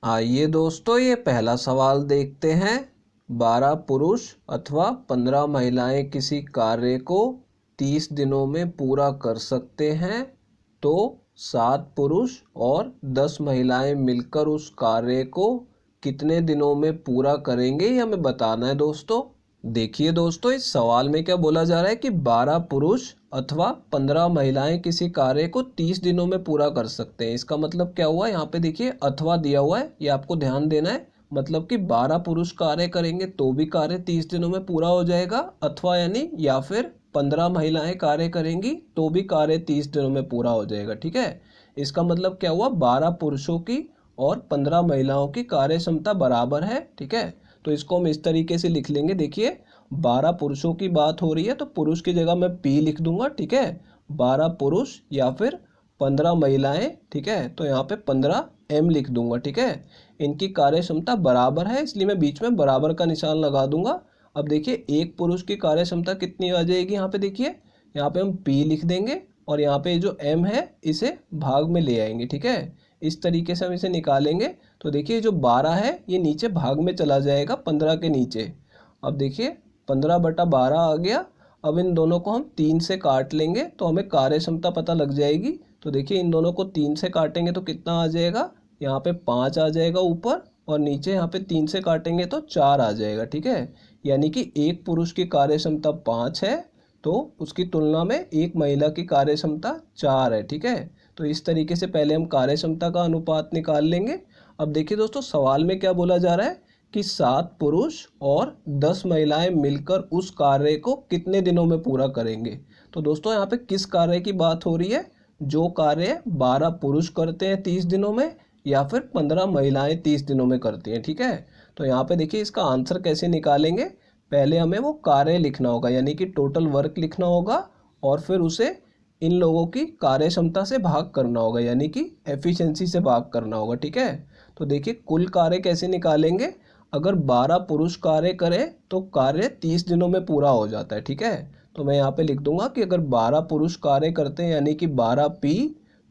आइए दोस्तों, ये पहला सवाल देखते हैं। 12 पुरुष अथवा 15 महिलाएं किसी कार्य को 30 दिनों में पूरा कर सकते हैं, तो 7 पुरुष और 10 महिलाएं मिलकर उस कार्य को कितने दिनों में पूरा करेंगे, ये हमें बताना है दोस्तों। देखिए दोस्तों, इस सवाल में क्या बोला जा रहा है कि 12 पुरुष अथवा 15 महिलाएं किसी कार्य को 30 दिनों में पूरा कर सकते हैं। इसका मतलब क्या हुआ, यहाँ पे देखिए अथवा दिया हुआ है, ये आपको ध्यान देना है। मतलब कि 12 पुरुष कार्य करेंगे तो भी कार्य 30 दिनों में पूरा हो जाएगा, अथवा यानी या फिर 15 महिलाएं कार्य करेंगी तो भी कार्य 30 दिनों में पूरा हो जाएगा। ठीक है, इसका मतलब क्या हुआ, 12 पुरुषों की और 15 महिलाओं की कार्य क्षमता बराबर है। ठीक है, तो इसको हम इस तरीके से लिख लेंगे। देखिए 12 पुरुषों की बात हो रही है तो पुरुष की जगह मैं P लिख दूंगा। ठीक है, 12 पुरुष या फिर 15 महिलाएं। ठीक है, तो यहाँ पे 15 M लिख दूंगा। ठीक है, इनकी कार्य क्षमता बराबर है इसलिए मैं बीच में बराबर का निशान लगा दूंगा। अब देखिए एक पुरुष की कार्य क्षमता कितनी आ जाएगी, यहाँ पे देखिए, यहाँ पे हम P लिख देंगे और यहाँ पे जो M है इसे भाग में ले आएंगे। ठीक है, इस तरीके से हम इसे निकालेंगे तो देखिए जो 12 है ये नीचे भाग में चला जाएगा 15 के नीचे। अब देखिए 15/12 आ गया। अब इन दोनों को हम 3 से काट लेंगे तो हमें कार्य क्षमता पता लग जाएगी। तो देखिए इन दोनों को 3 से काटेंगे तो कितना आ जाएगा, यहाँ पे 5 आ जाएगा ऊपर, और नीचे यहाँ पे 3 से काटेंगे तो 4 आ जाएगा। ठीक है, यानी कि एक पुरुष की कार्य क्षमता 5 है तो उसकी तुलना में एक महिला की कार्य क्षमता 4 है। ठीक है, तो इस तरीके से पहले हम कार्य क्षमता का अनुपात निकाल लेंगे। अब देखिए दोस्तों, सवाल में क्या बोला जा रहा है कि 7 पुरुष और 10 महिलाएं मिलकर उस कार्य को कितने दिनों में पूरा करेंगे। तो दोस्तों यहाँ पे किस कार्य की बात हो रही है, जो कार्य 12 पुरुष करते हैं 30 दिनों में या फिर 15 महिलाएं 30 दिनों में करती हैं। ठीक है, तो यहाँ पे देखिए इसका आंसर कैसे निकालेंगे। पहले हमें वो कार्य लिखना होगा, यानी कि टोटल वर्क लिखना होगा, और फिर उसे इन लोगों की कार्य क्षमता से भाग करना होगा, यानी कि एफिशिएंसी से भाग करना होगा। ठीक है, तो देखिए कुल कार्य कैसे निकालेंगे। अगर 12 पुरुष कार्य करें तो कार्य 30 दिनों में पूरा हो जाता है। ठीक है, तो मैं यहाँ पे लिख दूंगा कि अगर 12 पुरुष कार्य करते हैं यानी कि 12P,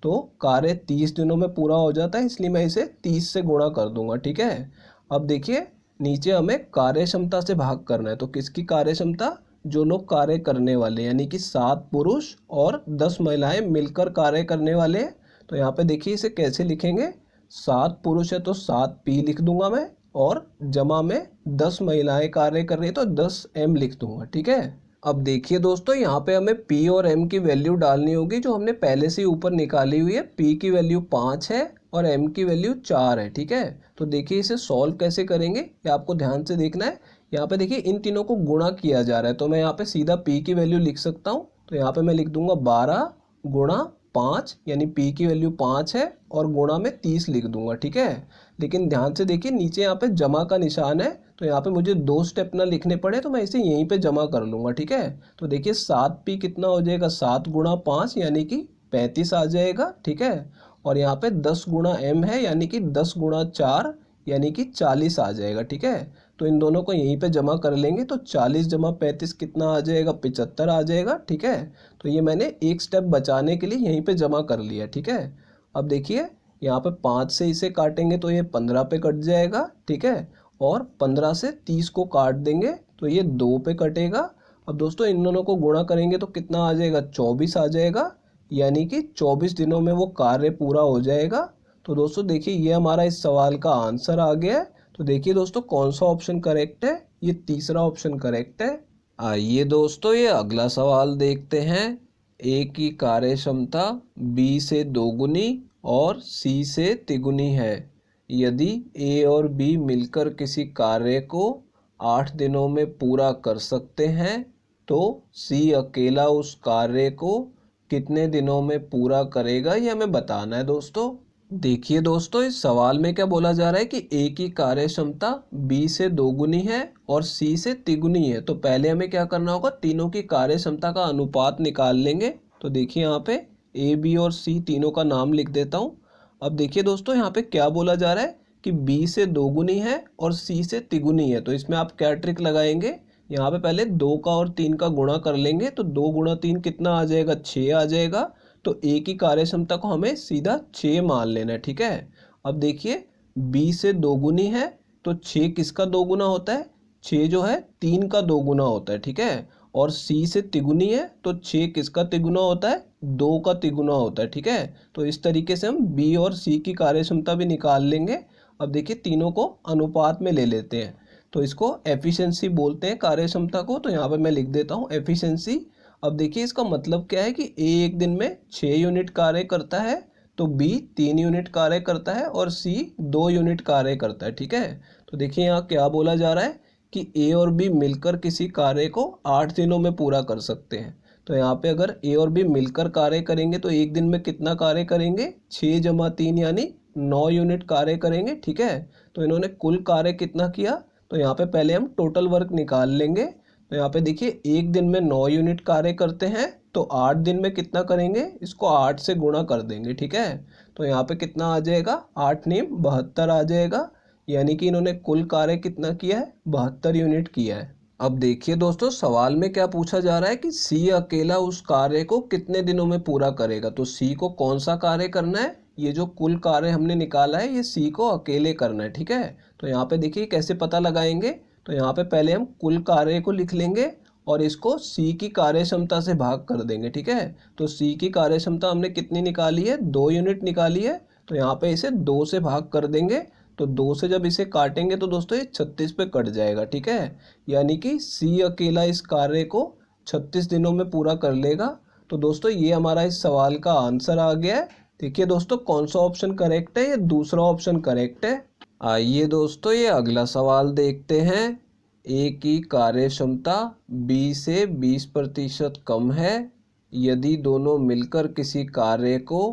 तो कार्य 30 दिनों में पूरा हो जाता है, इसलिए मैं इसे 30 से गुणा कर दूंगा। ठीक है, अब देखिए नीचे हमें कार्य क्षमता से भाग करना है, तो किसकी कार्य क्षमता, जो लोग कार्य करने वाले, यानी कि 7 पुरुष और 10 महिलाएं मिलकर कार्य करने वाले हैं। तो यहाँ पे देखिए इसे कैसे लिखेंगे, 7 पुरुष है तो 7P लिख दूंगा मैं, और जमा में 10 महिलाएं कार्य कर रही है तो 10M लिख दूंगा। ठीक है, अब देखिए दोस्तों, यहाँ पे हमें P और M की वैल्यू डालनी होगी जो हमने पहले से ही ऊपर निकाली हुई है। P की वैल्यू 5 है और M की वैल्यू 4 है। ठीक है, तो देखिए इसे सॉल्व कैसे करेंगे ये आपको ध्यान से देखना है। यहाँ पे देखिए इन तीनों को गुणा किया जा रहा है, तो मैं यहाँ पे सीधा P की वैल्यू लिख सकता हूँ। तो यहाँ पे मैं लिख दूंगा 12 गुणा 5, यानी P की वैल्यू 5 है, और गुणा में 30 लिख दूंगा। ठीक है, लेकिन ध्यान से देखिए नीचे यहाँ पे जमा का निशान है, तो यहाँ पे मुझे 2 स्टेप ना लिखने पड़े तो मैं इसे यहीं पे जमा कर लूँगा। ठीक है, तो देखिए 7P कितना हो जाएगा, 7 गुणा 5 यानी कि 35 आ जाएगा। ठीक है, और यहाँ पे 10 गुणा M है यानी कि 10 गुणा 4 यानी कि 40 आ जाएगा। ठीक है, तो इन दोनों को यहीं पे जमा कर लेंगे तो 40 जमा 35 कितना आ जाएगा, 75 आ जाएगा। ठीक है, तो ये मैंने एक स्टेप बचाने के लिए यहीं पे जमा कर लिया। ठीक है, अब देखिए यहाँ पे 5 से इसे काटेंगे तो ये 15 पे कट जाएगा। ठीक है, और 15 से 30 को काट देंगे तो ये 2 पे कटेगा। अब दोस्तों इन दोनों को गुणा करेंगे तो कितना आ जाएगा, 24 आ जाएगा, यानी कि 24 दिनों में वो कार्य पूरा हो जाएगा। तो दोस्तों देखिए ये हमारा इस सवाल का आंसर आ गया है। तो देखिए दोस्तों कौन सा ऑप्शन करेक्ट है, ये तीसरा ऑप्शन करेक्ट है। आइए दोस्तों ये अगला सवाल देखते हैं। ए की कार्य क्षमता B से दोगुनी और C से तिगुनी है। यदि A और B मिलकर किसी कार्य को 8 दिनों में पूरा कर सकते हैं, तो C अकेला उस कार्य को कितने दिनों में पूरा करेगा, ये हमें बताना है दोस्तों। देखिए दोस्तों, इस सवाल में क्या बोला जा रहा है कि A की कार्य क्षमता B से दोगुनी है और C से तिगुनी है। तो पहले हमें क्या करना होगा, तीनों की कार्य क्षमता का अनुपात निकाल लेंगे। तो देखिए यहाँ पे A, B और C तीनों का नाम लिख देता हूँ। अब देखिए दोस्तों यहाँ पे क्या बोला जा रहा है कि B से दोगुनी है और C से तिगुनी है। तो इसमें आप क्या ट्रिक लगाएंगे, यहाँ पे पहले 2 का और 3 का गुणा कर लेंगे तो 2 गुणा 3 कितना आ जाएगा, 6 आ जाएगा। तो A की कार्य क्षमता को हमें सीधा 6 मान लेना है। ठीक है, अब देखिए b से दोगुनी है तो 6 किसका दोगुना होता है, 6 जो है 3 का दोगुना होता है, ठीक है। और c से तिगुनी है तो 6 किसका तिगुना होता है, 2 का तिगुना होता है, ठीक है। तो इस तरीके से हम b और c की कार्य क्षमता भी निकाल लेंगे। अब देखिए तीनों को अनुपात में ले लेते हैं तो इसको एफिशिएंसी बोलते हैं कार्य क्षमता को। तो यहाँ पे मैं लिख देता हूँ एफिशिएंसी। अब देखिए इसका मतलब क्या है कि a एक दिन में 6 यूनिट कार्य करता है तो b 3 यूनिट कार्य करता है और c 2 यूनिट कार्य करता है, ठीक है। तो देखिए यहाँ क्या बोला जा रहा है कि a और b मिलकर किसी कार्य को 8 दिनों में पूरा कर सकते हैं। तो यहाँ पे अगर a और b मिलकर कार्य करेंगे तो एक दिन में कितना कार्य करेंगे, 6 जमा 3 यानी 9 यूनिट कार्य करेंगे, ठीक है। तो इन्होंने कुल कार्य कितना किया, तो यहाँ पे पहले हम टोटल वर्क निकाल लेंगे। तो यहाँ पे देखिए एक दिन में 9 यूनिट कार्य करते हैं तो 8 दिन में कितना करेंगे, इसको 8 से गुणा कर देंगे, ठीक है। तो यहाँ पे कितना आ जाएगा, 8 × 72 आ जाएगा, यानी कि इन्होंने कुल कार्य कितना किया है, 72 यूनिट किया है। अब देखिए दोस्तों सवाल में क्या पूछा जा रहा है कि सी अकेला उस कार्य को कितने दिनों में पूरा करेगा। तो सी को कौन सा कार्य करना है, ये जो कुल कार्य हमने निकाला है ये सी को अकेले करना है, ठीक है। तो यहाँ पे देखिए कैसे पता लगाएंगे, तो यहाँ पे पहले हम कुल कार्य को लिख लेंगे और इसको सी की कार्य क्षमता से भाग कर देंगे, ठीक है। तो सी की कार्य क्षमता हमने कितनी निकाली है, 2 यूनिट निकाली है। तो यहाँ पे इसे 2 से भाग कर देंगे तो 2 से जब इसे काटेंगे तो दोस्तों ये 36 पे कट जाएगा, ठीक है। यानी कि सी अकेला इस कार्य को 36 दिनों में पूरा कर लेगा। तो दोस्तों ये हमारा इस सवाल का आंसर आ गया है। देखिए दोस्तों कौन सा ऑप्शन करेक्ट है, ये दूसरा ऑप्शन करेक्ट है। आइए दोस्तों ये अगला सवाल देखते हैं। ए की कार्य क्षमता बी से 20% कम है। यदि दोनों मिलकर किसी कार्य को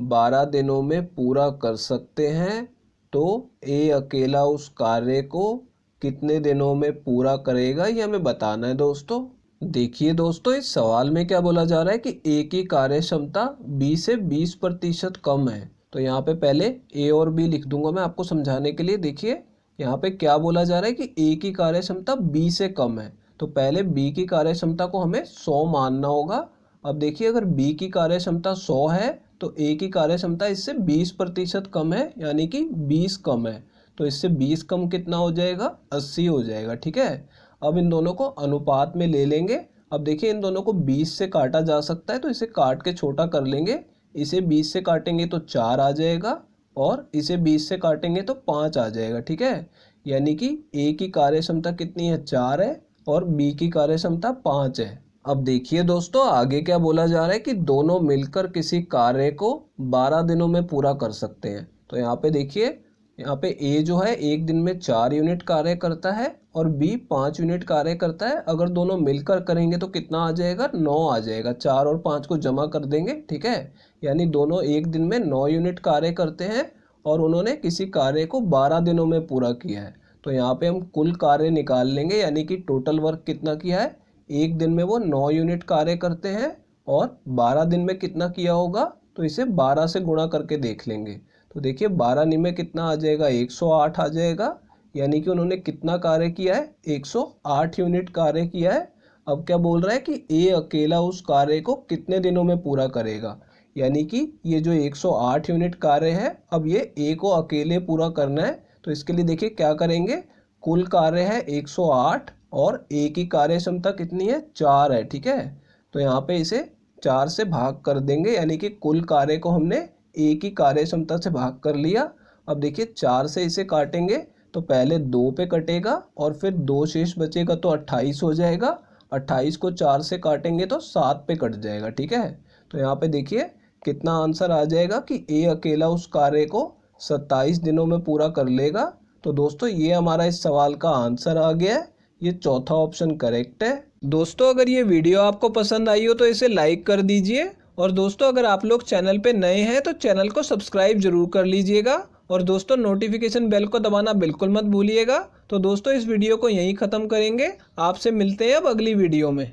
12 दिनों में पूरा कर सकते हैं तो ए अकेला उस कार्य को कितने दिनों में पूरा करेगा, ये हमें बताना है दोस्तों। देखिए दोस्तों इस सवाल में क्या बोला जा रहा है कि ए की कार्य क्षमता बी से 20% कम है। तो यहाँ पे पहले ए और बी लिख दूंगा मैं आपको समझाने के लिए। देखिए यहाँ पे क्या बोला जा रहा है कि ए की कार्य क्षमता बी से कम है तो पहले बी की कार्य क्षमता को हमें 100 मानना होगा। अब देखिए अगर बी की कार्य क्षमता 100 है तो ए की कार्य क्षमता इससे 20% कम है, यानी कि 20 कम है। तो इससे 20 कम कितना हो जाएगा, 80 हो जाएगा, ठीक है। अब इन दोनों को अनुपात में ले लेंगे। अब देखिए इन दोनों को 20 से काटा जा सकता है तो इसे काट के छोटा कर लेंगे। इसे 20 से काटेंगे तो 4 आ जाएगा और इसे 20 से काटेंगे तो 5 आ जाएगा, ठीक है। यानी कि ए की कार्य क्षमता कितनी है, 4 है और बी की कार्य क्षमता 5 है। अब देखिए दोस्तों आगे क्या बोला जा रहा है कि दोनों मिलकर किसी कार्य को 12 दिनों में पूरा कर सकते हैं। तो यहाँ पे देखिए यहाँ पे ए जो है एक दिन में 4 यूनिट कार्य करता है और बी 5 यूनिट कार्य करता है। अगर दोनों मिलकर करेंगे तो कितना आ जाएगा, 9 आ जाएगा। 4 और 5 को जमा कर देंगे, ठीक है। यानी दोनों एक दिन में 9 यूनिट कार्य करते हैं और उन्होंने किसी कार्य को 12 दिनों में पूरा किया है। तो यहाँ पे हम कुल कार्य निकाल लेंगे, यानी कि टोटल वर्क कितना किया है, एक दिन में वो 9 यूनिट कार्य करते हैं और 12 दिन में कितना किया होगा, तो इसे 12 से गुणा करके देख लेंगे। तो देखिए 12 में कितना आ जाएगा, 108 आ जाएगा। यानी कि उन्होंने कितना कार्य किया है, 108 यूनिट कार्य किया है। अब क्या बोल रहा है कि ए अकेला उस कार्य को कितने दिनों में पूरा करेगा, यानी कि ये जो 108 यूनिट कार्य है अब ये ए को अकेले पूरा करना है। तो इसके लिए देखिए क्या करेंगे, कुल कार्य है 108 और ए की कार्य क्षमता कितनी है, 4 है, ठीक है। तो यहाँ पे इसे 4 से भाग कर देंगे, यानी कि कुल कार्य को हमने ए की कार्य क्षमता से भाग कर लिया। अब देखिए 4 से इसे काटेंगे तो पहले 2 पे कटेगा और फिर 2 शेष बचेगा तो 28 हो जाएगा। 28 को 4 से काटेंगे तो 7 पे कट जाएगा, ठीक है। तो यहाँ पे देखिए कितना आंसर आ जाएगा कि ए अकेला उस कार्य को 27 दिनों में पूरा कर लेगा। तो दोस्तों ये हमारा इस सवाल का आंसर आ गया है, ये चौथा ऑप्शन करेक्ट है। दोस्तों अगर ये वीडियो आपको पसंद आई हो तो इसे लाइक कर दीजिए और दोस्तों अगर आप लोग चैनल पे नए हैं तो चैनल को सब्सक्राइब जरूर कर लीजिएगा और दोस्तों नोटिफिकेशन बेल को दबाना बिल्कुल मत भूलिएगा। तो दोस्तों इस वीडियो को यहीं ख़त्म करेंगे, आपसे मिलते हैं अब अगली वीडियो में।